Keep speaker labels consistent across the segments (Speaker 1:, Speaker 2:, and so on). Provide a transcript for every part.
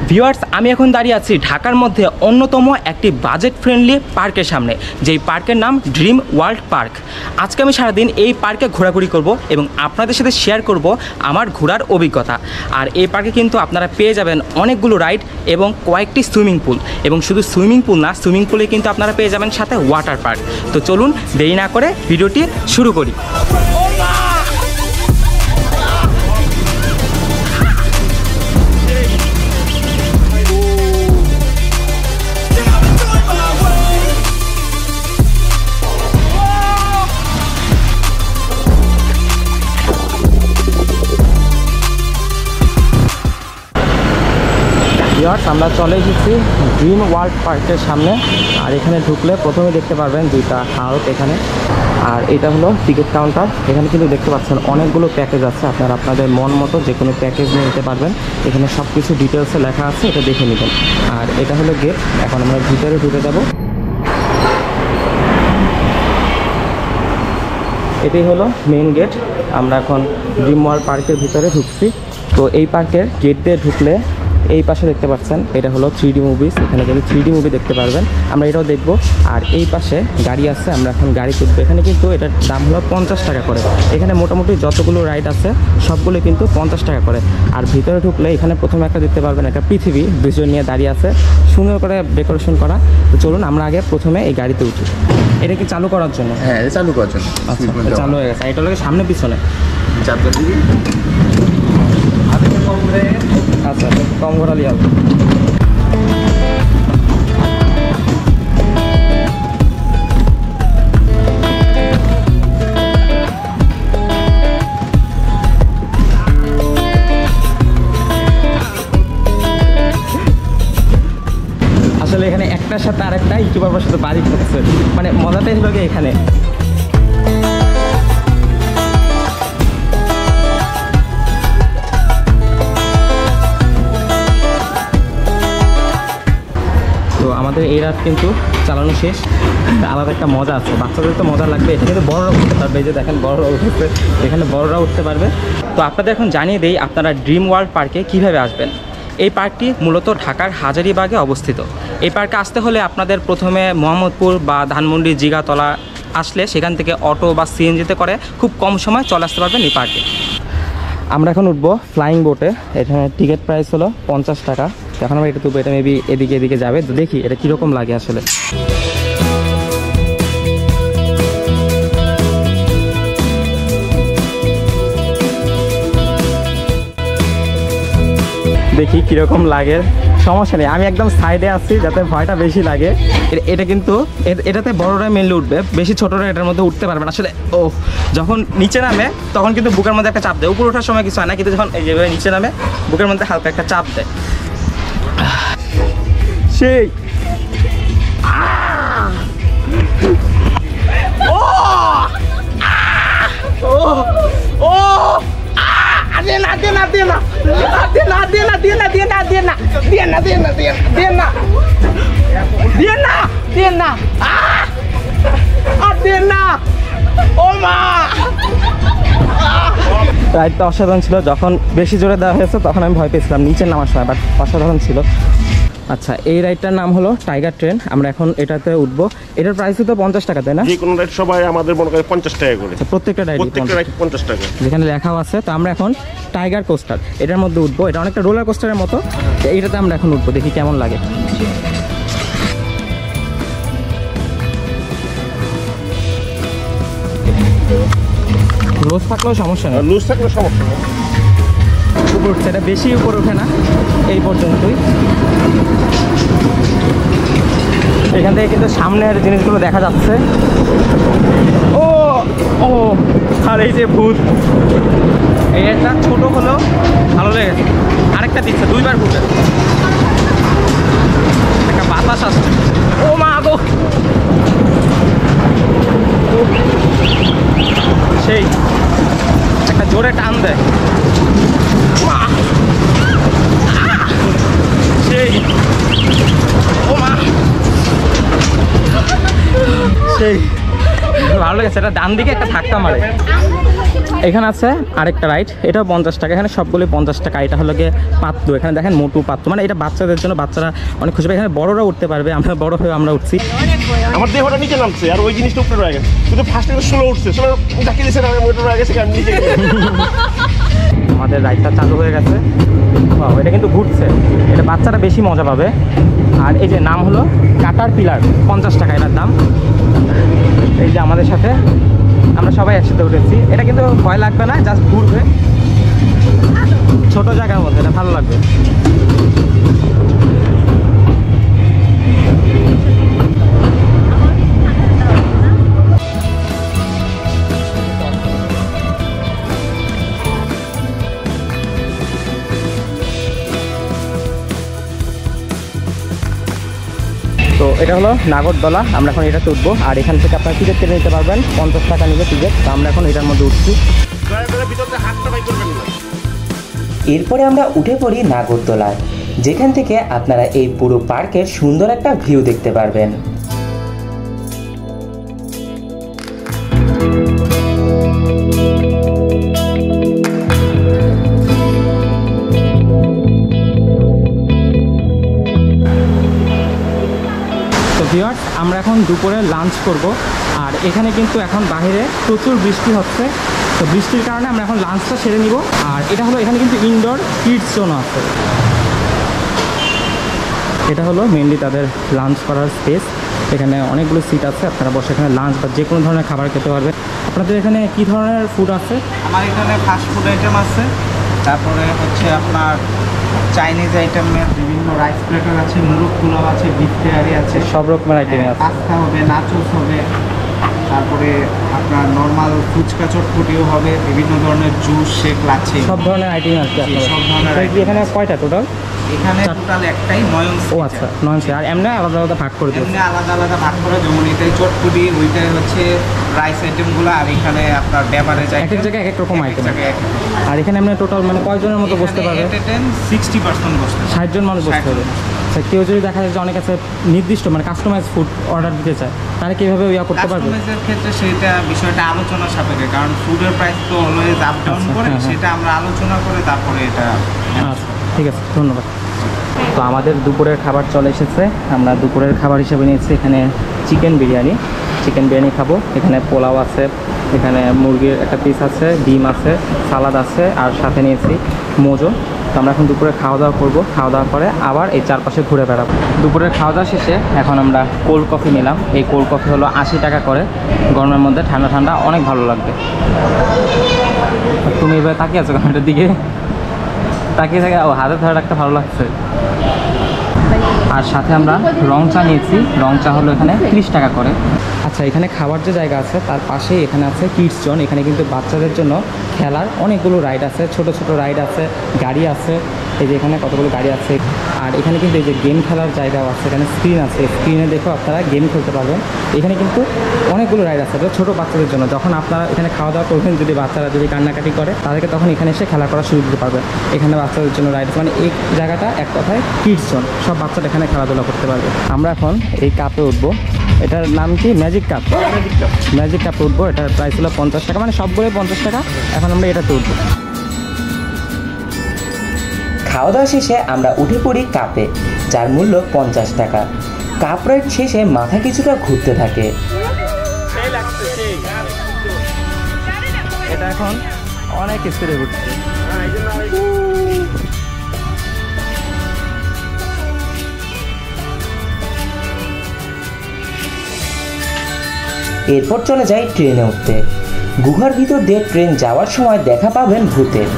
Speaker 1: Viewers, আমি এখন দাঁড়িয়ে আছি ঢাকার মধ্যে অন্যতম একটি বাজেট ফ্রেন্ডলি পার্কের সামনে, যেই পার্কের নাম ড্রিম ওয়ার্ল্ড পার্ক। আজকে আমি সারাদিন এই পার্কে ঘোরাঘুরি করব এবং আপনাদের সাথে শেয়ার করব আমার ঘোরার অভিজ্ঞতা। আর এই পার্কে কিন্তু আপনারা পেয়ে যাবেন অনেকগুলো রাইড এবং কয়েকটি সুইমিং পুল, এবং শুধু সুইমিং পুল না, সুইমিং পুলে কিন্তু আপনারা পেয়ে যাবেন সাথে ওয়াটার পার্ক। তো চলুন দেরি না করে ভিডিওটি শুরু করি। আমরা চলে এসেছি ড্রিম ওয়ার্ল্ড পার্কের সামনে। আর এখানে ঢুকলে প্রথমে দেখতে পারবেন দুইটা হাউস এখানে, আর এটা হলো টিকিট কাউন্টার। এখানে কিন্তু দেখতে পাচ্ছেন অনেকগুলো প্যাকেজ আছে, আপনারা আপনাদের মন মতো যে কোনো প্যাকেজ নিয়ে নিতে পারবেন। এখানে সব কিছু ডিটেলসে লেখা আছে, এটা দেখে নেবেন। আর এটা হলো গেট, এখন আমরা ভিতরে ঢুকে যাব। এটাই হলো মেইন গেট। আমরা এখন ড্রিম ওয়ার্ল্ড পার্কের ভিতরে ঢুকছি। তো এই পার্কের গেট দিয়ে ঢুকলে এই পাশে দেখতে পাচ্ছেন এটা হলো 3D মুভিস, এখানে কিন্তু 3D মুভি দেখতে পারবেন, আমরা এটাও দেখব। আর এই পাশে গাড়ি আছে, আমরা এখন গাড়ি তুলবো। এখানে কিন্তু এটার দাম হলো 50 টাকা করে। এখানে মোটামুটি যতগুলো রাইড আছে সবগুলো কিন্তু 50 টাকা করে। আর ভিতরে ঢুকলে এখানে প্রথমে একটা দেখতে পারবেন, একটা পৃথিবী দুজন নিয়ে দাঁড়িয়ে আছে, সুন্দর করে ডেকোরেশন করা। তো চলুন আমরা আগে প্রথমে এই গাড়িতে উঠি। এটা কি চালু করার জন্য?
Speaker 2: হ্যাঁ, এটা চালু করার জন্য।
Speaker 1: আচ্ছা, চালু হয়ে গেছে। এটা হলো সামনে পিছনে আচ্ছা, কম ঘোরালি হবে। আসলে এখানে একটার সাথে আরেকটা ইউটিউবার সাথে বাড়ি করছে, মানে মজাটাই হলো কি এখানে। আমাদের এই রাত কিন্তু চালানো শেষ। আলাদা একটা মজা আছে, বাচ্চাদের তো মজা লাগবে। এটা কিন্তু বড়রা উঠতে পারবে, এই যে দেখেন বড়রা উঠতে, এখানে বড়রা উঠতে পারবে। তো আপনাদের এখন জানিয়ে দেই আপনারা ড্রিম ওয়ার্ল্ড পার্কে কিভাবে আসবেন। এই পার্কটি মূলত ঢাকার হাজারীবাগে অবস্থিত। এই পার্কে আসতে হলে আপনাদের প্রথমে মোহাম্মদপুর বা ধানমন্ডি জিগাতলা আসলে সেখান থেকে অটো বা সিএনজিতে করে খুব কম সময় চলে আসতে পারবেন এই পার্কে। আমরা এখন উঠবো ফ্লাইং বোটে। এখানে টিকিট প্রাইস হলো 50 টাকা। এখন আমরা এটা তুলবো, এটা মেবি এদিকে যাবে। তো দেখি এটা কীরকম লাগে আসলে। দেখি কীরকম লাগে। সমস্যা নেই, আমি একদম সাইডে আছি যাতে ভয়টা বেশি লাগে। এটা কিন্তু এটাতে বড়রা মেনলি উঠবে, বেশি ছোটরা এটার মধ্যে উঠতে পারবে না। আসলে ও যখন নিচে নামে তখন কিন্তু বুকের মধ্যে একটা চাপ দেয়। উপরে ওঠার সময় কিছু হয় না, কিন্তু যখন এই যেভাবে নিচে নামে বুকের মধ্যে হালকা একটা চাপ দেয়। সেই রাইডটা অসাধারণ ছিল। যখন বেশি জোরে দেওয়া হয়েছে তখন আমি ভয় পেয়েছিলাম নিচে নামার সময়, বাট অসাধারণ ছিল। আচ্ছা, এই রাইডটার নাম হলো টাইগার ট্রেন। আমরা এখন এটাতে উঠবো। এটার প্রাইস তো 50 টাকা, তাই না?
Speaker 2: যে কোনো রাইড সবাই আমাদের মনে করে 50 টাকা করে।
Speaker 1: প্রত্যেকটা রাইড
Speaker 2: 50 টাকা,
Speaker 1: যেখানে লেখাও আছে। তো আমরা এখন টাইগার কোস্টার এটার মধ্যে উঠবো। এটা অনেকটা রোলার কোস্টারের মতো। এইটাতে আমরা এখন উঠবো, দেখি কেমন লাগে। লুজ থাকলেও সমস্যা নেই,
Speaker 2: লুজ থাকলেও সমস্যা নেই।
Speaker 1: উপর উঠছে, এটা বেশি উপর ওঠে না, এই পর্যন্তই। এখান থেকে কিন্তু সামনের জিনিসগুলো দেখা যাচ্ছে। ও ও আর এই যে ভূত, এই একটা ছোট হলেও ভালো লেগেছে। আরেকটা দিচ্ছে, দুইবার ভূতের একটা বাতাস আসছে। ও মা গো, সেই একটা জোরে টান দেয়। সেই ও মা, সেই ভালো লেগেছে। এটা ডান দিকে একটা ধাক্কা মারে। এখানে আছে আরেকটা রাইড, এটাও 50 টাকা। এখানে সবগুলো 50 টাকা। এটা হলো গিয়ে পাতলু, এখানে দেখেন মোটু পাতলু, মানে এটা বাচ্চাদের জন্য, বাচ্চারা অনেক খুশি পায়। এখানে বড়রা উঠতে পারবে, আমরা বড় হয়ে আমরা উঠছি।
Speaker 2: আমার দেহটা নিচে নামছে আর ওই জিনিসটা উপরে রয়ে গেছে, কিন্তু ফার্স্ট টাইম স্লো উঠছে, স্লো ডাকি দিয়েছে, আমি মোটর রয়ে গেছে, আমি নিচে
Speaker 1: আমাদের রাইডটা চালু হয়ে গেছে। এটা কিন্তু ঘুরছে, এটা বাচ্চারা বেশি মজা পাবে। আর এই যে নাম হলো কাটার পিলার, 50 টাকা এটার দাম। এই যে আমাদের সাথে আমরা সবাই একসাথে উঠেছি। এটা কিন্তু ভয় লাগবে না, জাস্ট ঘুরবে ছোট জায়গার মধ্যে, এটা ভালো লাগবে। তো এটা হলো নাগরদোলা, আমরা এখন এটাতে উঠবো। আর এখান থেকে আপনারা টিকিট কেটে নিতে পারবেন, 50 টাকা নিবে টিকিট। তো আমরা এখন এটার মধ্যে উঠছি।
Speaker 2: ভিতরে হাতটা বাই করবেন না।
Speaker 3: এরপরে আমরা উঠে পড়ি নাগরদোলায়, যেখান থেকে আপনারা এই পুরো পার্কের সুন্দর একটা ভিউ দেখতে পারবেন।
Speaker 1: ভিউয়ার্স, আমরা এখন দুপুরে লাঞ্চ করব। আর এখানে কিন্তু এখন বাইরে প্রচুর বৃষ্টি হচ্ছে, তো বৃষ্টির কারণে আমরা এখন লাঞ্চটা সেরে নিব। আর এটা হলো, এখানে কিন্তু ইনডোর কিডস জোন আছে। এটা হলো মেনলি তাদের লাঞ্চ করার স্পেস। এখানে অনেকগুলো সিট আছে, আপনারা বসে এখানে লাঞ্চ বা যে কোনো ধরনের খাবার খেতে পারবেন। আপনাদের এখানে কী ধরনের ফুড আছে?
Speaker 4: আমার এখানে ফাস্ট ফুড আইটেম আছে, তারপরে হচ্ছে আপনার চাইনিজ আইটেমের বিভিন্ন রাইস প্লেটার আছে, মুরগ পোলাও আছে, বিফ তেহারি আছে,
Speaker 1: সব রকমের আইটেম আছে।
Speaker 4: পাস্তা হবে, নাচোস হবে, তারপরে আপনার নর্মাল ফুচকা চটপটিও হবে, বিভিন্ন ধরনের জুস শেক লাচ্ছি,
Speaker 1: সব ধরনের আইটেম আছে
Speaker 4: জি, সব ধরনের
Speaker 1: আপনাদের।
Speaker 4: item
Speaker 1: এখানে কয়টা টোটাল?
Speaker 4: এখানে টোটাল একটাই নয়ন।
Speaker 1: ও আচ্ছা, 9 আর এমনি আলাদা আলাদা ভাগ করে দিয়েছে।
Speaker 4: এমনি আলাদা আলাদা ভাগ করে, যেমন এটাই চটপটি, ওইটাই হচ্ছে রাইস আইটেমগুলো, আর এখানে আপনার বেভারেজ
Speaker 1: এক এক জায়গায় এক এক রকম আইটেম। আর এখানে আমরা টোটাল মানে কয়জনের মতো বসতে পারবে?
Speaker 4: 60% বসতে
Speaker 1: 60 জন মানুষ বসতে হবে। আচ্ছা, কেউ যদি দেখা যায় যে অনেক আছে নির্দিষ্ট মানে কাস্টমাইজ ফুড অর্ডার দিতে চায়, তাহলে কীভাবে ইয়া করতে পারবে?
Speaker 4: কাস্টমাইজের ক্ষেত্রে সেটা বিষয়টা আলোচনা সাপেক্ষে, কারণ ফুডের প্রাইস তো অলওয়েজ আপ ডাউন
Speaker 1: আচ্ছা,
Speaker 4: করে,
Speaker 1: হ্যাঁ, হ্যাঁ।
Speaker 4: সেটা আমরা আলোচনা করে তারপরে এটা।
Speaker 1: আচ্ছা, ঠিক আছে, ধন্যবাদ। তো আমাদের দুপুরের খাবার চলে এসেছে। আমরা দুপুরের খাবার হিসেবে নিয়েছি এখানে চিকেন বিরিয়ানি খাবো। এখানে পোলাও আছে, এখানে মুরগির একটা পিস আছে, ডিম আছে, সালাদ আছে, আর সাথে নিয়েছি মোজো। তো আমরা এখন দুপুরে খাওয়া দাওয়া করবো। খাওয়া দাওয়া করে আবার এই চারপাশে ঘুরে বেড়াবো। দুপুরের খাওয়া দাওয়া শেষে এখন আমরা কোল্ড কফি নিলাম। এই কোল্ড কফি হলো 80 টাকা করে, গরমের মধ্যে ঠান্ডা ঠান্ডা অনেক ভালো লাগবে। তুমি এবার তাকিয়ে আছো এটার দিকে, তাকিয়ে থাকে, ও হাতে ধরে রাখতে ভালো লাগছে। আর সাথে আমরা রং চা নিয়েছি, রং চা হলো এখানে 30 টাকা করে। আচ্ছা, এখানে খাবার যে জায়গা আছে তার পাশেই এখানে আছে কিডস জোন। এখানে কিন্তু বাচ্চাদের জন্য খেলার অনেকগুলো রাইড আছে, ছোট ছোট রাইড আছে, গাড়ি আছে। এই যে এখানে কতগুলো গাড়ি আছে। আর এখানে কিন্তু এই যে গেম খেলার জায়গাও আছে, এখানে স্ক্রিন আছে, স্ক্রিনে দেখেও আপনারা গেম খেলতে পারবেন। এখানে কিন্তু অনেকগুলো রাইড আছে ছোটো বাচ্চাদের জন্য। যখন আপনারা এখানে খাওয়া দাওয়া করবেন, যদি বাচ্চারা যদি কান্নাকাটি করে, তাদেরকে তখন এখানে এসে খেলা করার সুযোগ দিতে পারবেন। এখানে বাচ্চাদের জন্য রাইড আছে, মানে এই জায়গাটা এক কথায় কিডস জোন, সব বাচ্চারা এখানে খেলাধুলা করতে পারবে। আমরা এখন এই কাপে উঠবো, এটার নাম কি? Magic cup. ম্যাজিক কাপে উঠবো, এটার প্রাইস হলো 50 টাকা, মানে সবগুলোই 50 টাকা। এখন আমরা এটাতে উঠবো।
Speaker 3: খাওয়া দাওয়া শেষে আমরা উঠে পড়ি কাপে, যার মূল্য 50 টাকা। কাপ রাইড শেষে মাথা কিছুটা ঘুরতে থাকে।
Speaker 1: এটা এখন অনেক স্পিডে ঘুরছে।
Speaker 3: এরপর চলে যাই ট্রেনে উঠতে। গুহার ভিতর দিয়ে ট্রেন যাওয়ার সময় দেখা পাবেন ভূতের।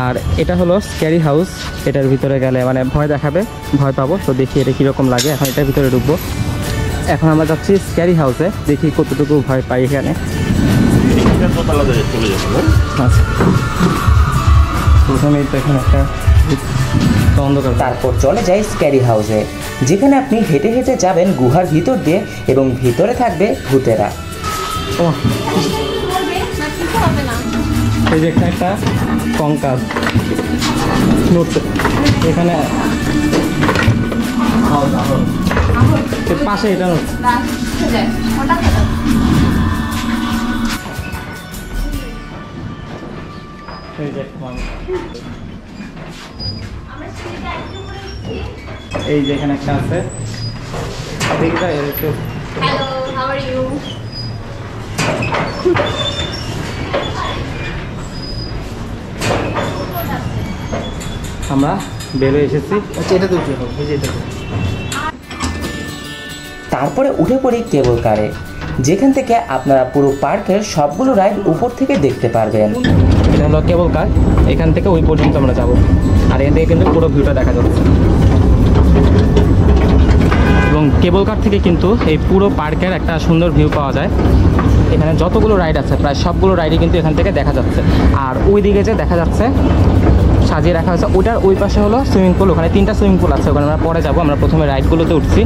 Speaker 1: আর এটা হলো স্ক্যারি হাউস। এটার ভিতরে গেলে মানে ভয় দেখাবে, ভয় পাবো। তো দেখি এটা কীরকম লাগে। এখন এটার ভিতরে ঢুকবো। এখন আমরা যাচ্ছি স্ক্যারি হাউসে, দেখি কতটুকু ভয় পাই এখানে। আচ্ছা, প্রথমেই তো এখানে একটা অন্ধকার।
Speaker 3: তারপর চলে যাই স্ক্যারি হাউসে, যেখানে আপনি হেঁটে হেঁটে যাবেন গুহার ভিতর দিয়ে এবং ভিতরে থাকবে ভূতেরা।
Speaker 1: ও এই যে এখানে একটা কঙ্কাল নড়ছে, এখানে এর পাশে এটা নড়ছে। এই যে মানুষ। এই যে এখানে একটা আছে।
Speaker 5: Hello, how are you?
Speaker 1: আমরা বেরোয় এসেছি।
Speaker 4: আচ্ছা এটা তো উঠে হবে, এই যে এটা তো।
Speaker 3: তারপরে উঠে পড়ি কেবল কারে, যেখান থেকে আপনারা পুরো পার্কের সবগুলো রাইড উপর থেকে দেখতে পারবেন।
Speaker 1: এটা হলো কেবল কার, এখান থেকে ওই পর্যন্ত আমরা যাব, আর এখান থেকে কিন্তু পুরো ভিউটা দেখা যাচ্ছে। এবং কেবল কার থেকে কিন্তু এই পুরো পার্কের একটা সুন্দর ভিউ পাওয়া যায়। এখানে যতগুলো রাইড আছে প্রায় সবগুলো রাইডই কিন্তু এখান থেকে দেখা যাচ্ছে। আর ওই দিকে যে দেখা যাচ্ছে সাজিয়ে রাখা হয়েছে, ওটার ওই পাশে হলো সুইমিং পুল। ওখানে 3টা সুইমিং পুল আছে, ওখানে আমরা পরে যাবো। আমরা প্রথমে রাইডগুলোতে উঠছি,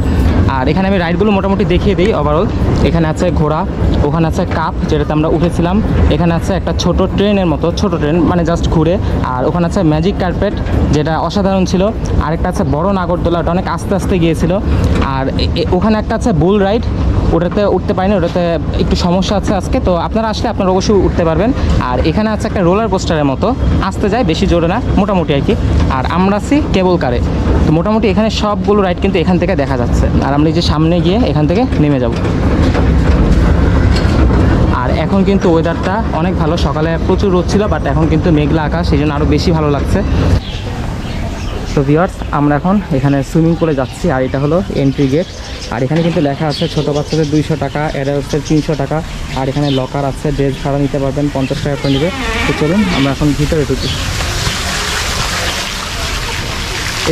Speaker 1: আর এখানে আমি রাইডগুলো মোটামুটি দেখিয়ে দিই ওভারঅল। এখানে আছে ঘোড়া, ওখানে আছে কাপ যেটাতে আমরা উঠেছিলাম, এখানে আছে একটা ছোট ট্রেনের মতো, ছোট ট্রেন মানে জাস্ট ঘুরে, আর ওখানে আছে ম্যাজিক কার্পেট যেটা অসাধারণ ছিল, আরেকটা আছে বড় নাগরদোলা, ওটা অনেক আস্তে আস্তে গিয়েছিল, আর ওখানে একটা আছে বুল রাইড, ওটাতে উঠতে পারিনি, ওটাতে একটু সমস্যা আছে আজকে। তো আপনারা আসলে আপনারা অবশ্যই উঠতে পারবেন। আর এখানে আছে একটা রোলার কোস্টারের মতো, আসতে যায়, বেশি জোরে না, মোটামুটি আর কি। আর আমরা আছি কেবল কারে। তো মোটামুটি এখানে সবগুলো রাইড কিন্তু এখান থেকে দেখা যাচ্ছে। আর আমরা এই যে সামনে গিয়ে এখান থেকে নেমে যাব। আর এখন কিন্তু ওয়েদারটা অনেক ভালো, সকালে প্রচুর রোদ ছিল, বাট এখন কিন্তু মেঘলা আকাশ, সেই জন্য আরও বেশি ভালো লাগছে। তো ভিউয়ার্স, আমরা এখন এখানে সুইমিং পুলে যাচ্ছি, আর এটা হলো এন্ট্রি গেট। আর এখানে কিন্তু লেখা আছে ছোটো বাচ্চাদের 200 টাকা, অ্যাডাল্টসের 300 টাকা। আর এখানে লকার আছে, ড্রেস ভাড়া নিতে পারবেন, 50 টাকা করে নেবে। তো চলুন আমরা এখন ভিতরে ঢুকি।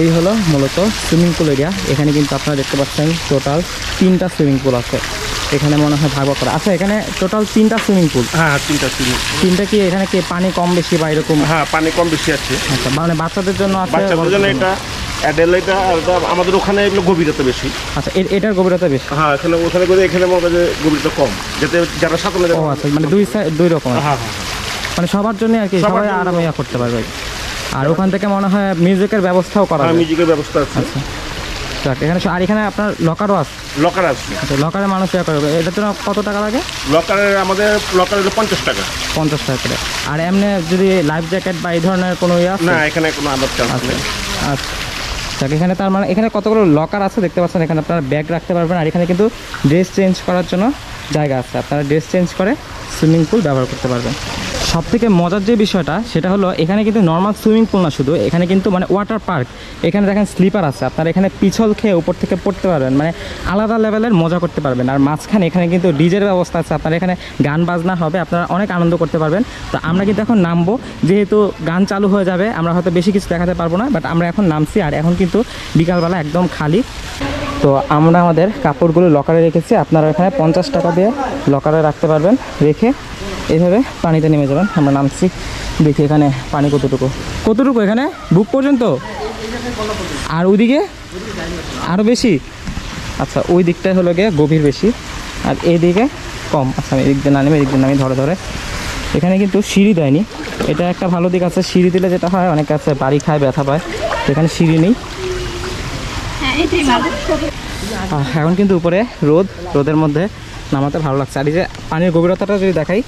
Speaker 1: এই হলো মূলত সুইমিং পুল এরিয়া। এখানে কিন্তু আপনারা দেখতে পাচ্ছেন টোটাল 3টা সুইমিং পুল আছে। এখানে মনে হয় ভাগ করা আচ্ছা, এখানে টোটাল 3টা সুইমিং পুল।
Speaker 2: হ্যাঁ 3টা সুইমিং।
Speaker 1: 3টা কি এখানে কি পানি কম বেশি বা এরকম?
Speaker 2: হ্যাঁ পানি কম বেশি আছে।
Speaker 1: আচ্ছা, মানে বাচ্চাদের জন্য আছে,
Speaker 2: বাচ্চাদের জন্য এটা অ্যাডাল্ট, এটা আর আমাদের ওখানে এগুলো গভীরতা বেশি।
Speaker 1: আচ্ছা, এটার গভীরতা বেশি।
Speaker 2: হ্যাঁ এখানে ওখানে করে এখানে মনে করেন গভীরতা কম, যাতে যারা সাঁতার
Speaker 1: ও আচ্ছা, মানে দুই রকম।
Speaker 2: হ্যাঁ
Speaker 1: মানে সবার জন্য আর কি, সবাই আরামে করতে পারবে। আর ওখান থেকে মনে হয় মিউজিকের ব্যবস্থাও করা হয়।
Speaker 2: মিউজিকের ব্যবস্থা আছে।
Speaker 1: আচ্ছা, এখানে আর এখানে আপনার লকারও আছে।
Speaker 2: লকার আছে।
Speaker 1: আচ্ছা, লকারে মানুষ ইয়ে করবে। এটার জন্য কত টাকা লাগে?
Speaker 2: লকারের আমাদের লকার হলো 50 টাকা।
Speaker 1: 50 টাকা করে। আর এমনি যদি লাইফ জ্যাকেট বা এই ধরনের কোনো ইয়ে আছে?
Speaker 2: না, এখানে কোনো আলাদা চার্জ নেই।
Speaker 1: আচ্ছা, এখানে তার মানে এখানে কতগুলো লকার আছে দেখতে পাচ্ছেন। এখানে আপনারা ব্যাগ রাখতে পারবেন, আর এখানে কিন্তু ড্রেস চেঞ্জ করার জন্য জায়গা আছে। আপনারা ড্রেস চেঞ্জ করে সুইমিং পুল ব্যবহার করতে পারবেন। সবথেকে মজার যে বিষয়টা সেটা হলো এখানে কিন্তু নর্মাল সুইমিং পুল না শুধু, এখানে কিন্তু মানে ওয়াটার পার্ক। এখানে দেখেন স্লিপার আছে, আপনারা এখানে পিছল খেয়ে উপর থেকে পড়তে পারবেন, মানে আলাদা লেভেলের মজা করতে পারবেন। আর মাঝখানে এখানে কিন্তু ডিজের ব্যবস্থা আছে, আপনারা এখানে গান বাজনা হবে, আপনারা অনেক আনন্দ করতে পারবেন। তো আমরা কিন্তু এখন নামবো, যেহেতু গান চালু হয়ে যাবে, আমরা হয়তো বেশি কিছু দেখাতে পারবো না, বাট আমরা এখন নামছি। আর এখন কিন্তু বিকালবেলা একদম খালি। তো আমরা আমাদের কাপড়গুলো লকারে রেখেছি, আপনারা এখানে 50 টাকা দিয়ে লকারে রাখতে পারবেন, রেখে এইভাবে পানিতে নেমে যাবেন। আমরা নামছি, দেখি এখানে পানি কতটুকু এখানে বুক পর্যন্ত, আর ওইদিকে আরও বেশি। আচ্ছা, ওই দিকটাই হলো গিয়ে গভীর বেশি, আর এইদিকে কম। আচ্ছা, আমি এদিক দিয়ে নামি, এদিক দিয়ে নামি ধরে। এখানে কিন্তু সিঁড়ি দেয়নি, এটা একটা ভালো দিক আছে। সিঁড়ি দিলে যেটা হয়, অনেক কাছে বাড়ি খায়, ব্যথা পায়। এখানে সিঁড়ি নেই। এখন কিন্তু উপরে রোদের মধ্যে নামাতে ভালো লাগছে। আর এই যে পানির গভীরতাটা যদি দেখাই,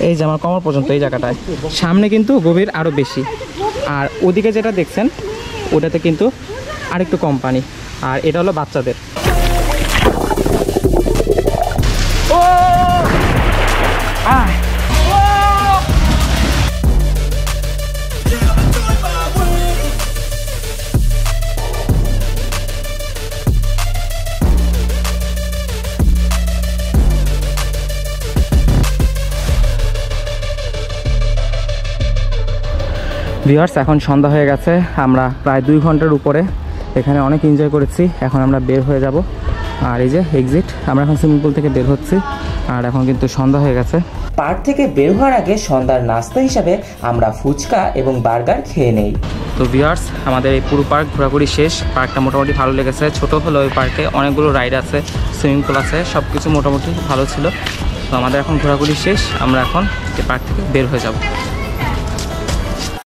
Speaker 1: এই যে আমার কোমর পর্যন্ত এই জায়গাটায়, সামনে কিন্তু গভীর আরও বেশি। আর ওদিকে যেটা দেখছেন ওটাতে কিন্তু আরেকটু কম পানি। আর এটা হলো বাচ্চাদের। ভিউয়ার্স, এখন সন্ধ্যা হয়ে গেছে, আমরা প্রায় 2 ঘন্টার উপরে এখানে অনেক এনজয় করেছি। এখন আমরা বের হয়ে যাব, আর এই যে এক্সিট, আমরা এখন সুইমিং পুল থেকে বের হচ্ছি। আর এখন কিন্তু সন্ধ্যা হয়ে গেছে।
Speaker 3: পার্ক থেকে বের হওয়ার আগে সন্ধ্যার নাস্তা হিসাবে আমরা ফুচকা এবং বার্গার খেয়ে নেই।
Speaker 1: তো ভিউয়ার্স, আমাদের এই পুরো পার্ক ঘোরাঘুরি শেষ। পার্কটা মোটামুটি ভালো লেগেছে, ছোটো হলো ওই পার্কে অনেকগুলো রাইড আছে, সুইমিং পুল আছে, সব কিছু মোটামুটি ভালো ছিল। তো আমাদের এখন ঘোরাঘুরি শেষ, আমরা এখন এই পার্ক থেকে বের হয়ে যাব।